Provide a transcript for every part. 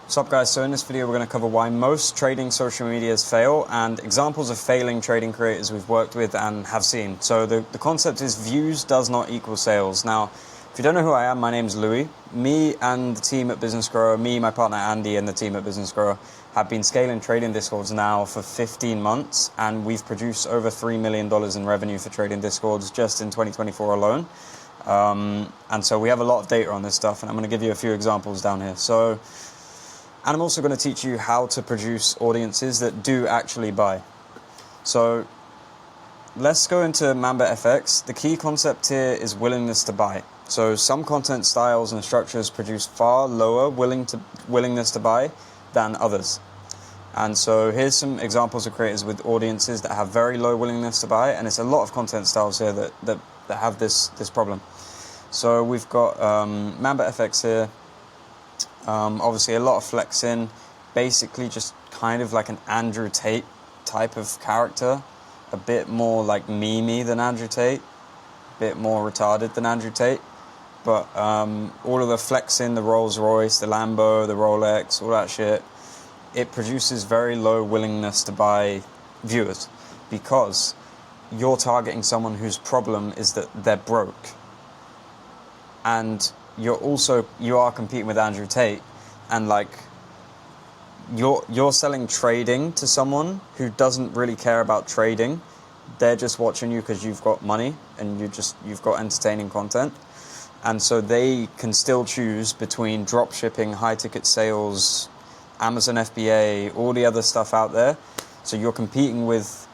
What's up guys, so in this video we're going to cover why most trading social medias fail and examples of failing trading creators we've worked with and have seen. So the concept is views does not equal sales. Now, if you don't know who I am, my name's Louis. Me and the team at Business Grower, me, my partner Andy and the team at Business Grower have been scaling trading discords now for 15 months and we've produced over $3 million in revenue for trading discords just in 2024 alone. And so we have a lot of data on this stuff and I'm going to give you a few examples down here. And I'm also going to teach you how to produce audiences that do actually buy. So let's go into Mamba FX. The key concept here is willingness to buy. So some content styles and structures produce far lower willingness to buy than others. And so here's some examples of creators with audiences that have very low willingness to buy, and it's a lot of content styles here that have this problem. So we've got Mamba FX here. Obviously a lot of flexing, basically just kind of like an Andrew Tate type of character, a bit more like memey than Andrew Tate, a bit more retarded than Andrew Tate, but all of the flexing, the Rolls Royce, the Lambo, the Rolex, all that shit, it produces very low willingness to buy viewers because you're targeting someone whose problem is that they're broke. And you are competing with Andrew Tate, and like you're selling trading to someone who doesn't really care about trading. They're just watching you because you've got money and you've got entertaining content, and so they can still choose between drop shipping, high ticket sales, Amazon FBA, all the other stuff out there. So you're competing with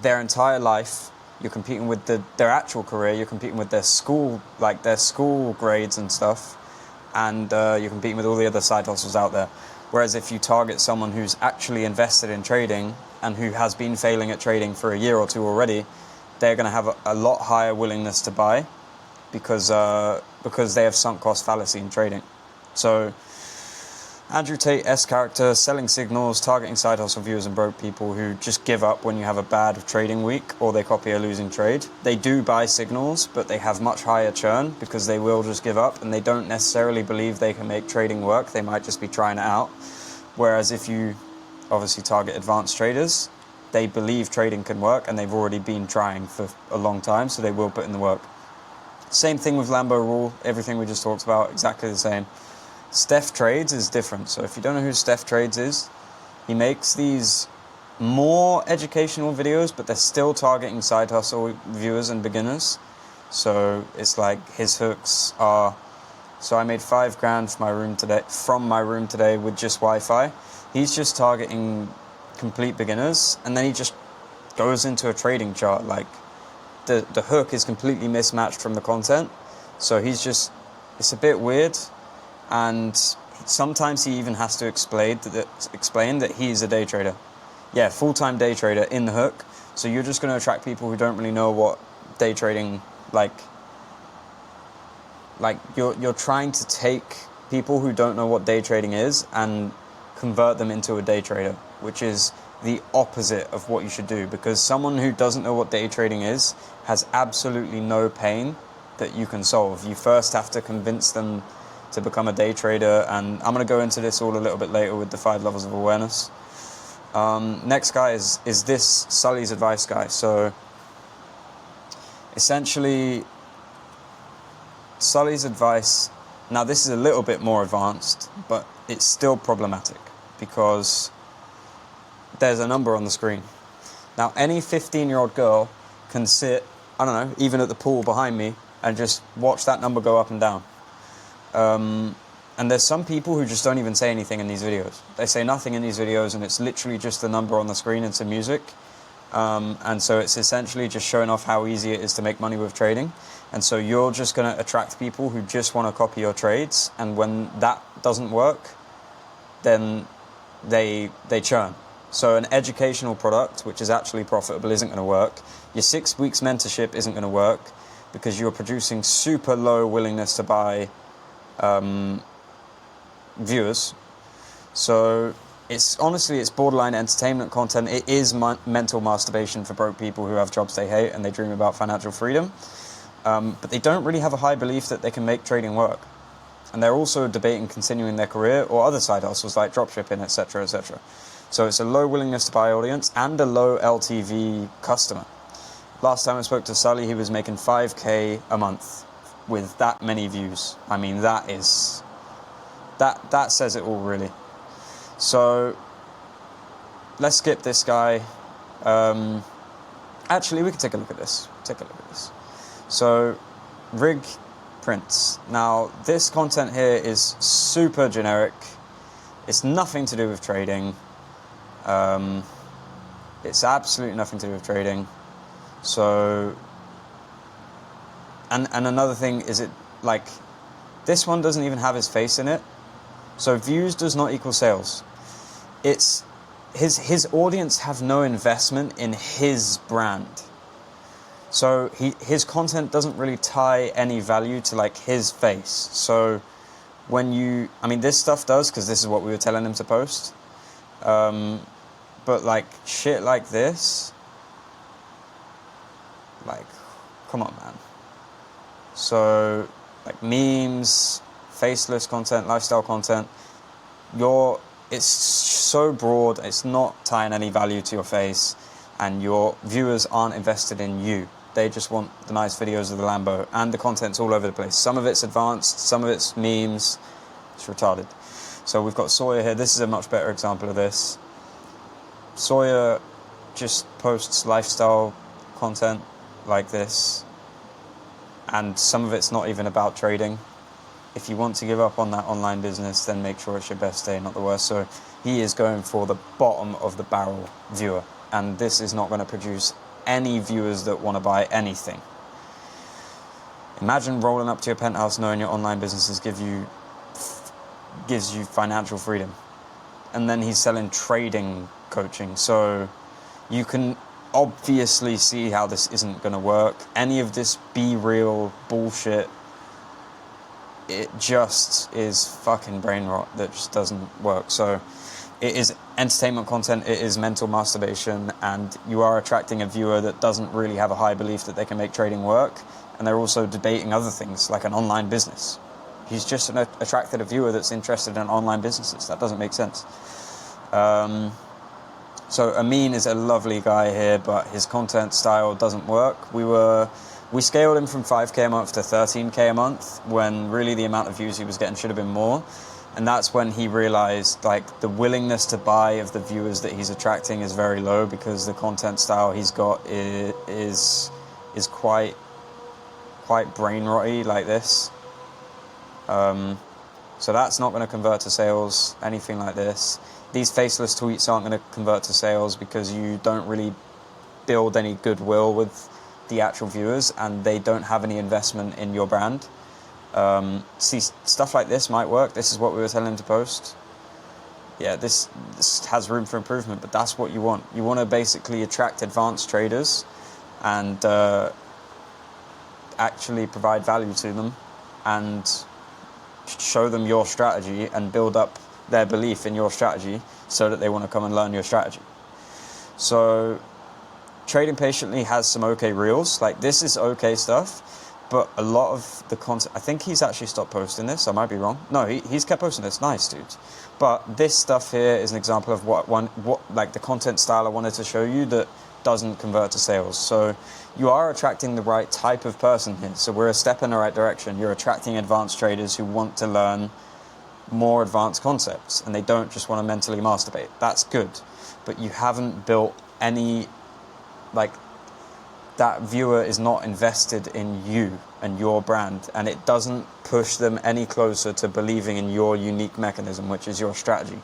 their entire life. You're competing with their actual career. You're competing with their school, like their school grades and stuff, and you're competing with all the other side hustles out there. Whereas if you target someone who's actually invested in trading and who has been failing at trading for a year or two already, they're going to have a lot higher willingness to buy because they have sunk cost fallacy in trading. So Andrew Tate-esque character, selling signals, targeting side hustle viewers and broke people who just give up when you have a bad trading week or they copy a losing trade. They do buy signals, but they have much higher churn because they will just give up and they don't necessarily believe they can make trading work. They might just be trying it out. Whereas if you obviously target advanced traders, they believe trading can work and they've already been trying for a long time, so they will put in the work. Same thing with Lambo Rule, everything we just talked about, exactly the same. Steph Trades is different. So if you don't know who Steph Trades is, he makes these more educational videos, but they're still targeting side hustle viewers and beginners. So it's like his hooks are, so I made $5,000 from my room today with just Wi-Fi. He's just targeting complete beginners, and then he just goes into a trading chart. Like the hook is completely mismatched from the content. So it's a bit weird. And sometimes he even has to explain that he's a day trader. Yeah, full-time day trader in the hook. So you're just going to attract people who don't really know what day trading, like you're trying to take people who don't know what day trading is and convert them into a day trader, which is the opposite of what you should do, because someone who doesn't know what day trading is has absolutely no pain that you can solve. You first have to convince them to become a day trader, and I'm going to go into this all a little bit later with the 5 levels of awareness. Next guy is this Sully's advice guy. So essentially Sully's advice, now this is a little bit more advanced, but it's still problematic because there's a number on the screen. Now any 15-year-old girl can sit, I don't know, even at the pool behind me and just watch that number go up and down. And there's some people who just don't even say anything in these videos. They say nothing in these videos and it's literally just the number on the screen and some music. And so it's essentially just showing off how easy it is to make money with trading. And so you're just going to attract people who just want to copy your trades. And when that doesn't work, then they churn. So an educational product, which is actually profitable, isn't going to work. Your 6 weeks mentorship isn't going to work because you're producing super low willingness to buy viewers. So it's borderline entertainment content. It is mental masturbation for broke people who have jobs they hate and they dream about financial freedom, but they don't really have a high belief that they can make trading work. and they're also debating continuing their career or other side hustles like dropshipping, etc., etc. So it's a low willingness to buy audience and a low LTV customer. Last time I spoke to Sully, he was making 5K a month with that many views. I mean, that says it all, really. So let's skip this guy. Actually, we can take a look at this. So, Rig Prints. Now, this content here is super generic. It's nothing to do with trading. It's absolutely nothing to do with trading. So, and another thing is this one doesn't even have his face in it. So views does not equal sales. It's his audience have no investment in his brand. So his content doesn't really tie any value to his face. So this stuff does, because this is what we were telling him to post. But shit like this, come on, man. So memes, faceless content, lifestyle content, it's so broad, it's not tying any value to your face, and your viewers aren't invested in you. They just want the nice videos of the Lambo, and the content's all over the place. Some of it's advanced, some of it's memes. It's retarded. So we've got Sawyer here. This is a much better example of this. Sawyer just posts lifestyle content like this, and some of it's not even about trading. If you want to give up on that online business, then make sure it's your best day, not the worst. So he is going for the bottom of the barrel viewer, and this is not going to produce any viewers that want to buy anything. Imagine rolling up to your penthouse knowing your online businesses gives you financial freedom, and then he's selling trading coaching. So you can obviously see how this isn't going to work. Any of this be real bullshit, it just is fucking brain rot that just doesn't work. So it is entertainment content, it is mental masturbation, and you are attracting a viewer that doesn't really have a high belief that they can make trading work, and they're also debating other things like an online business. He's just attracted a viewer that's interested in online businesses. That doesn't make sense. So Amin is a lovely guy here, but his content style doesn't work. We scaled him from 5K a month to 13K a month, when really the amount of views he was getting should have been more. And that's when he realized the willingness to buy of the viewers that he's attracting is very low, because the content style he's got is quite brain rotty like this. So that's not going to convert to sales, anything like this. These faceless tweets aren't going to convert to sales because you don't really build any goodwill with the actual viewers, and they don't have any investment in your brand. See, stuff like this might work. This is what we were telling him to post. Yeah, this has room for improvement, but that's what you want. You want to basically attract advanced traders and actually provide value to them and show them your strategy and build up their belief in your strategy so that they want to come and learn your strategy. So Trading Patiently has some okay reels. This is okay stuff, but a lot of the content, I think he's actually stopped posting this. I might be wrong. No, he's kept posting this. Nice, dudes. But this stuff here is an example of what the content style I wanted to show you that doesn't convert to sales. So you are attracting the right type of person here. So we're a step in the right direction. You're attracting advanced traders who want to learn more advanced concepts, and they don't just want to mentally masturbate. That's good, but you haven't built any, that viewer is not invested in you and your brand, and it doesn't push them any closer to believing in your unique mechanism, which is your strategy.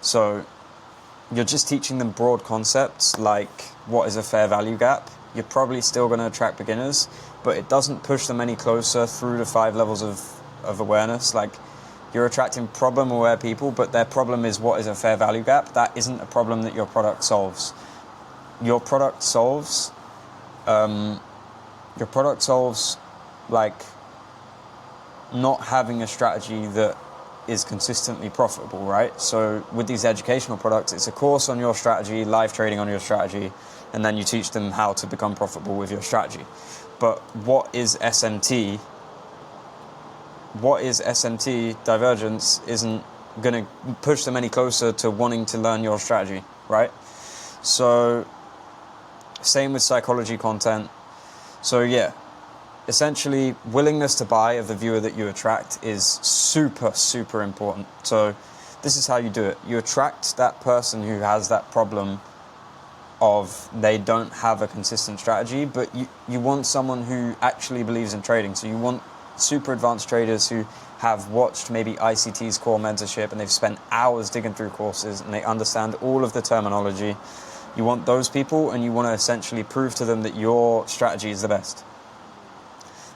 So you're just teaching them broad concepts like what is a fair value gap. You're probably still going to attract beginners, but it doesn't push them any closer through the 5 levels of awareness. You're attracting problem-aware people, but their problem is what is a fair value gap. That isn't a problem that your product solves. Your product solves not having a strategy that is consistently profitable, right? So with these educational products, it's a course on your strategy, live trading on your strategy, and then you teach them how to become profitable with your strategy. But what is SMT what is SMT divergence isn't going to push them any closer to wanting to learn your strategy, right? So same with psychology content. So yeah, essentially willingness to buy of the viewer that you attract is super, super important. So this is how you do it. You attract that person who has that problem of they don't have a consistent strategy, but you want someone who actually believes in trading. So you want super advanced traders who have watched maybe ICT's core mentorship and they've spent hours digging through courses and they understand all of the terminology. You want those people, and you want to essentially prove to them that your strategy is the best.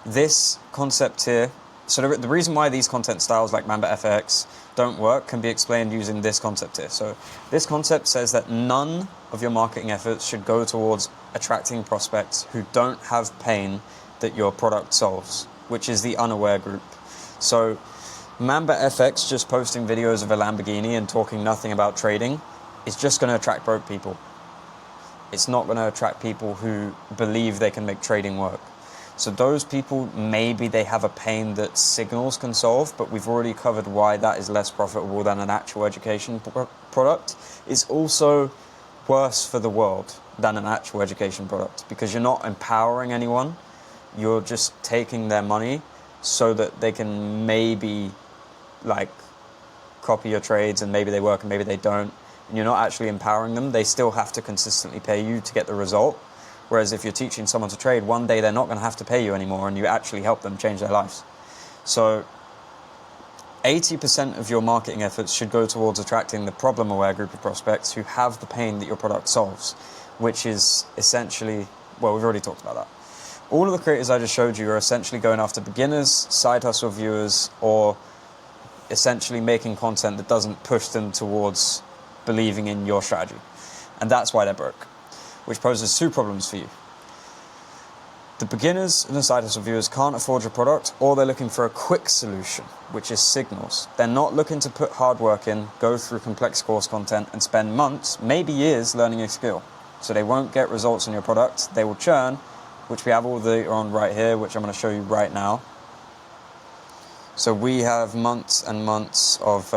This concept here, so the reason why these content styles like Mamba FX don't work can be explained using this concept here. So this concept says that none of your marketing efforts should go towards attracting prospects who don't have pain that your product solves, which is the unaware group. So Mamba FX just posting videos of a Lamborghini and talking nothing about trading is just going to attract broke people. It's not going to attract people who believe they can make trading work. So those people, maybe they have a pain that signals can solve, but we've already covered why that is less profitable than an actual education product. It's also worse for the world than an actual education product, because you're not empowering anyone. You're just taking their money so that they can maybe like copy your trades, and maybe they work and maybe they don't. And you're not actually empowering them. They still have to consistently pay you to get the result. Whereas if you're teaching someone to trade, one day they're not going to have to pay you anymore, and you actually help them change their lives. So 80% of your marketing efforts should go towards attracting the problem-aware group of prospects who have the pain that your product solves, which is essentially, well, we've already talked about that. All of the creators I just showed you are essentially going after beginners, side hustle viewers, or essentially making content that doesn't push them towards believing in your strategy. And that's why they're broke, which poses two problems for you. The beginners and the side hustle viewers can't afford your product, or they're looking for a quick solution, which is signals. They're not looking to put hard work in, go through complex course content, and spend months, maybe years, learning a skill. So they won't get results on your product. They will churn, which we have all the on right here, which I'm going to show you right now. So we have months and months of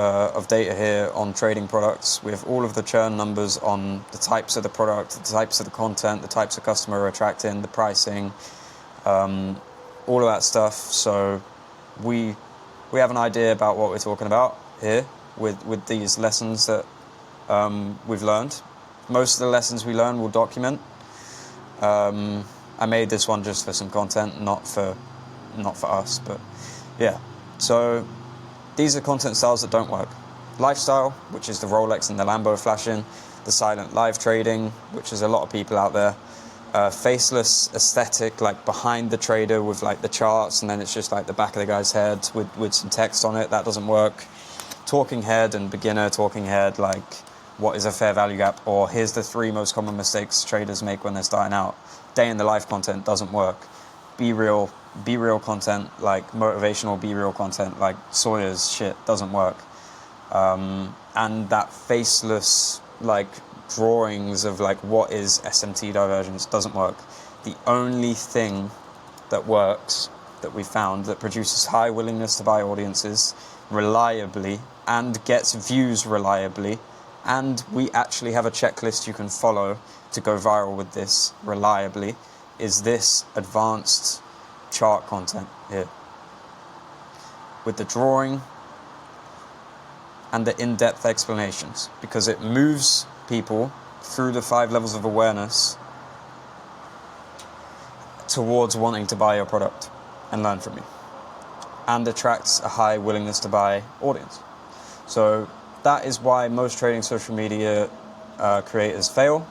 data here on trading products. We have all of the churn numbers on the types of the product, the types of the content, the types of customer we're attracting, the pricing, all of that stuff. So we have an idea about what we're talking about here with these lessons that we've learned. Most of the lessons we learn we'll document. I made this one just for some content, not for us, but yeah. So these are content styles that don't work. Lifestyle, which is the Rolex and the Lambo flashing, the silent live trading, which is a lot of people out there. Faceless aesthetic, like behind the trader with like the charts, and then it's just like the back of the guy's head with some text on it. That doesn't work. Talking head and beginner talking head, like what is a fair value gap, or here's the 3 most common mistakes traders make when they're starting out. Day in the life content doesn't work. Be real content, like motivational be real content, like Sawyer's shit doesn't work. And that faceless, like drawings of like what is SMT divergence doesn't work. The only thing that works, that we found, that produces high willingness to buy audiences reliably and gets views reliably, and we actually have a checklist you can follow to go viral with this reliably, is this advanced chart content here with the drawing and the in-depth explanations, because it moves people through the 5 levels of awareness towards wanting to buy your product and learn from you, and attracts a high willingness to buy audience. So that is why most trading social media creators fail,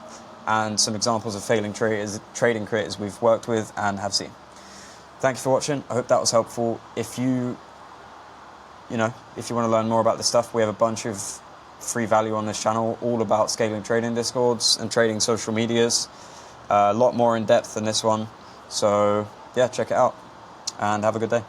and some examples of failing trading creators we've worked with and have seen. Thank you for watching. I hope that was helpful. If you want to learn more about this stuff, we have a bunch of free value on this channel, all about scaling trading discords and trading social medias. A lot more in depth than this one. So yeah, check it out and have a good day.